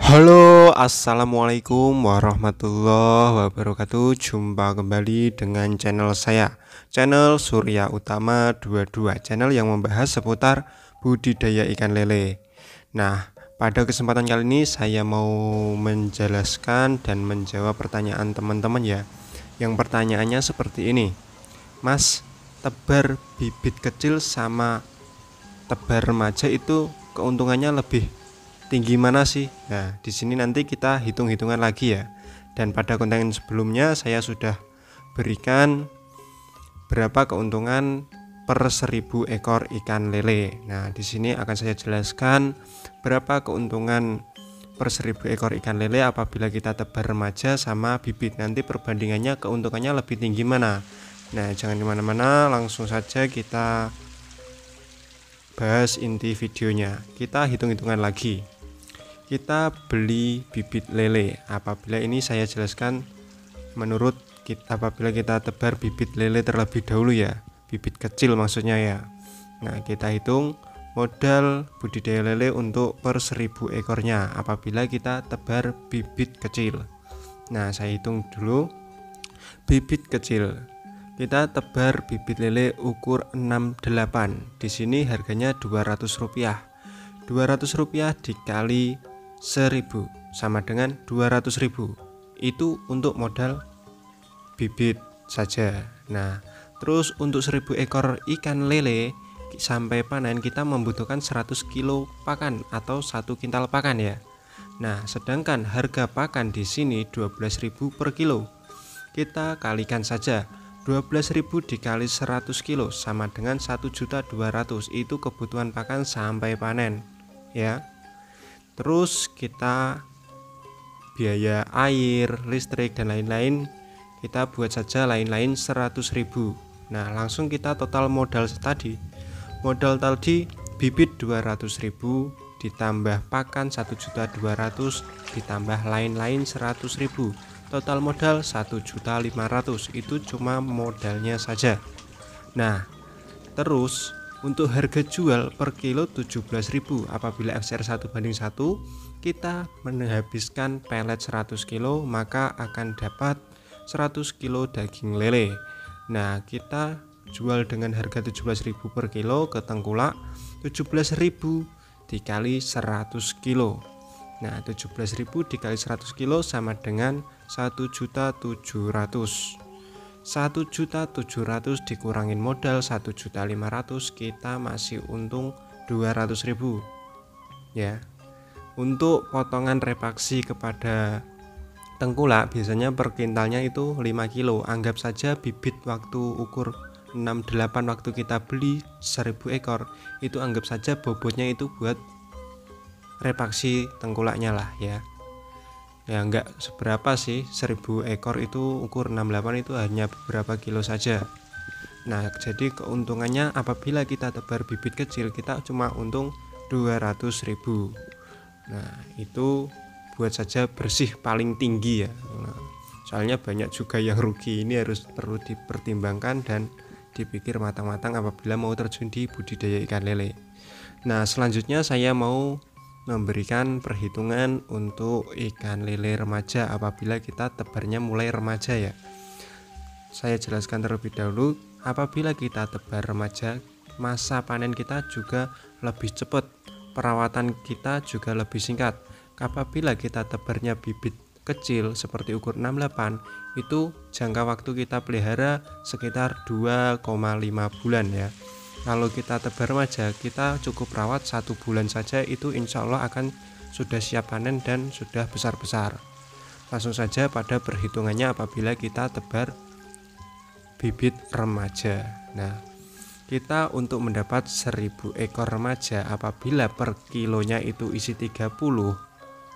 Halo, assalamualaikum warahmatullahi wabarakatuh. Jumpa kembali dengan channel saya, channel Surya Utama 22, channel yang membahas seputar budidaya ikan lele. Nah, pada kesempatan kali ini saya mau menjelaskan dan menjawab pertanyaan teman-teman ya. Yang pertanyaannya seperti ini, Mas, tebar bibit kecil sama tebar remaja itu keuntungannya lebih tinggi mana sih? Nah, di sini nanti kita hitung-hitungan lagi ya. Dan pada konten sebelumnya saya sudah berikan berapa keuntungan per 1000 ekor ikan lele. Nah, di sini akan saya jelaskan berapa keuntungan per 1000 ekor ikan lele apabila kita tebar remaja sama bibit. Nanti perbandingannya keuntungannya lebih tinggi mana? Nah, jangan kemana-mana, langsung saja kita bahas inti videonya. Kita hitung-hitungan lagi. Kita beli bibit lele. Apabila ini saya jelaskan menurut kita, apabila kita tebar bibit lele terlebih dahulu ya, bibit kecil maksudnya ya. Nah, kita hitung modal budidaya lele untuk per 1000 ekornya apabila kita tebar bibit kecil. Nah, saya hitung dulu bibit kecil. Kita tebar bibit lele ukur 68. Di sini harganya Rp200. Rp200 dikali 1000 sama dengan 200.000. Itu untuk modal bibit saja. Nah, terus untuk 1000 ekor ikan lele sampai panen kita membutuhkan 100 kilo pakan atau 1 kintal pakan ya. Nah, sedangkan harga pakan di sini 12.000 per kilo. Kita kalikan saja 12.000 dikali 100 kilo sama dengan 1.200.000. Itu kebutuhan pakan sampai panen ya. Terus kita biaya air, listrik dan lain-lain kita buat saja lain-lain 100.000. Nah, langsung kita total modal tadi. Modal tadi bibit 200.000 ditambah pakan 1.200.000 ditambah lain-lain 100.000. Total modal 1.500.000. Itu cuma modalnya saja. Nah, terus untuk harga jual per kilo 17.000. Apabila FCR 1:1, kita menghabiskan pelet 100 kilo, maka akan dapat 100 kilo daging lele. Nah, kita jual dengan harga 17.000 per kilo ke tengkulak. 17.000 dikali 100 kilo. Nah, 17.000 dikali 100 kilo sama dengan 1.700.000. 1.700.000 dikurangin modal 1.500.000, kita masih untung 200.000 ya. Untuk potongan repaksi kepada tengkulak biasanya per kintalnya itu 5 kilo. Anggap saja bibit waktu ukur 68 waktu kita beli 1000 ekor, itu anggap saja bobotnya itu buat repaksi tengkulaknya lah ya. Ya enggak seberapa sih, 1000 ekor itu ukur 68 itu hanya beberapa kilo saja. Nah, jadi keuntungannya apabila kita tebar bibit kecil kita cuma untung 200.000. Nah, itu buat saja bersih paling tinggi ya. Nah, soalnya banyak juga yang rugi, ini harus perlu dipertimbangkan dan dipikir matang-matang apabila mau terjun di budidaya ikan lele. Nah, selanjutnya saya mau memberikan perhitungan untuk ikan lele remaja apabila kita tebarnya mulai remaja ya. Saya jelaskan terlebih dahulu, apabila kita tebar remaja, masa panen kita juga lebih cepat, perawatan kita juga lebih singkat. Apabila kita tebarnya bibit kecil seperti ukur 68, itu jangka waktu kita pelihara sekitar 2,5 bulan ya. Kalau kita tebar remaja, kita cukup rawat 1 bulan saja, itu insya Allah akan sudah siap panen dan sudah besar-besar. Langsung saja pada perhitungannya apabila kita tebar bibit remaja. Nah, kita untuk mendapat 1000 ekor remaja apabila per kilonya itu isi 30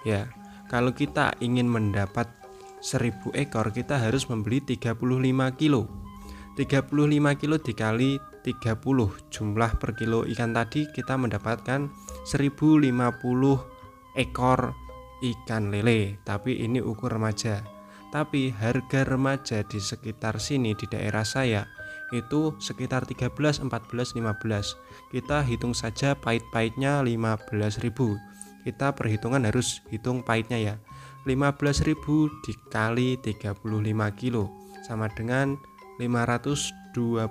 ya. Kalau kita ingin mendapat 1000 ekor kita harus membeli 35 kilo. 35 kilo dikali 30 jumlah per kilo ikan tadi, kita mendapatkan 1050 ekor ikan lele. Tapi ini ukur remaja. Tapi harga remaja di sekitar sini di daerah saya itu sekitar 13, 14, 15. Kita hitung saja pahit-pahitnya 15.000. kita perhitungan harus hitung pahitnya ya. 15.000 dikali 35 kilo sama dengan 525.000.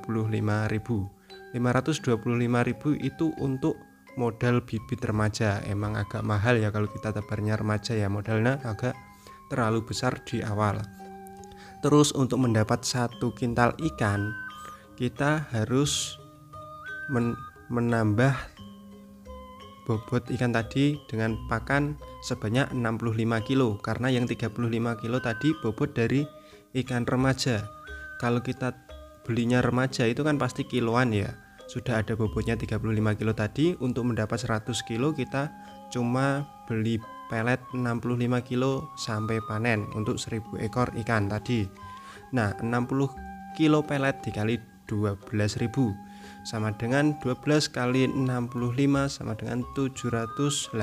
525.000 itu untuk modal bibit remaja. Emang agak mahal ya kalau kita tebarnya remaja ya, modalnya agak terlalu besar di awal. Terus untuk mendapat 1 kintal ikan, kita harus menambah bobot ikan tadi dengan pakan sebanyak 65 kilo, karena yang 35 kilo tadi bobot dari ikan remaja. Kalau kita belinya remaja itu kan pasti kiloan ya, sudah ada bobotnya 35 kilo tadi. Untuk mendapat 100 kilo kita cuma beli pelet 65 kilo sampai panen untuk 1000 ekor ikan tadi. Nah, 60 kilo pelet dikali 12.000 sama dengan 12 kali 65 sama dengan 780.000.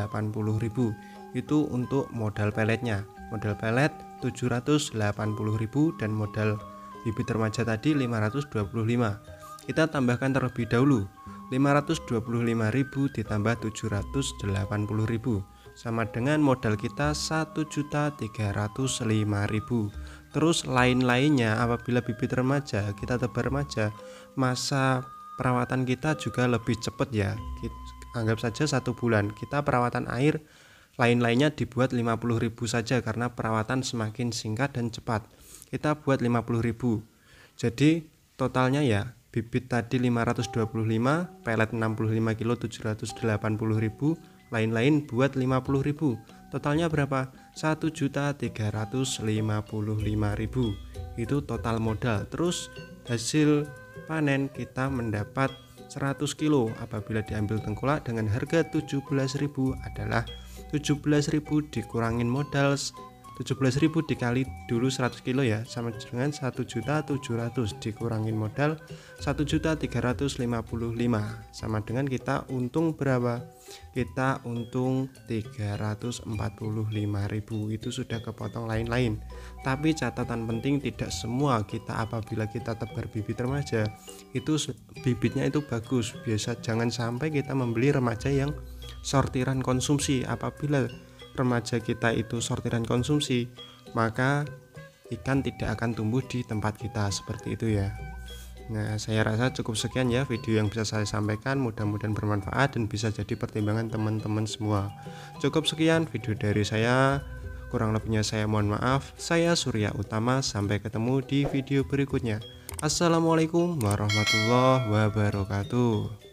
Itu untuk modal peletnya. Modal pelet 780.000 dan modal bibit remaja tadi 525. Kita tambahkan terlebih dahulu 525.000 ditambah 780.000 sama dengan modal kita 1.305.000. Terus lain-lainnya apabila bibit remaja kita tebar remaja, masa perawatan kita juga lebih cepat ya. Anggap saja 1 bulan kita perawatan air, lain-lainnya dibuat 50.000 saja karena perawatan semakin singkat dan cepat. Kita buat 50.000. Jadi totalnya ya, bibit tadi 525, pelet 65 kilo 780.000, lain-lain buat 50.000. Totalnya berapa? 1.355.000. Itu total modal. Terus hasil panen kita mendapat 100 kilo apabila diambil tengkulak dengan harga 17.000 adalah 17.000 dikurangin modal 17.000 dikali dulu 100 kilo ya, sama dengan 1.700.000 dikurangin modal 1.355.000 sama dengan kita untung berapa? Kita untung 345.000. Itu sudah kepotong lain-lain. Tapi catatan penting, tidak semua kita apabila kita tebar bibit remaja itu bibitnya itu bagus. Biasa jangan sampai kita membeli remaja yang sortiran konsumsi. Apabila remaja kita itu sortiran konsumsi, maka ikan tidak akan tumbuh di tempat kita, seperti itu ya. Nah, saya rasa cukup sekian ya video yang bisa saya sampaikan, mudah-mudahan bermanfaat dan bisa jadi pertimbangan teman-teman semua. Cukup sekian video dari saya, kurang lebihnya saya mohon maaf. Saya Surya Utama, sampai ketemu di video berikutnya. Assalamualaikum warahmatullahi wabarakatuh.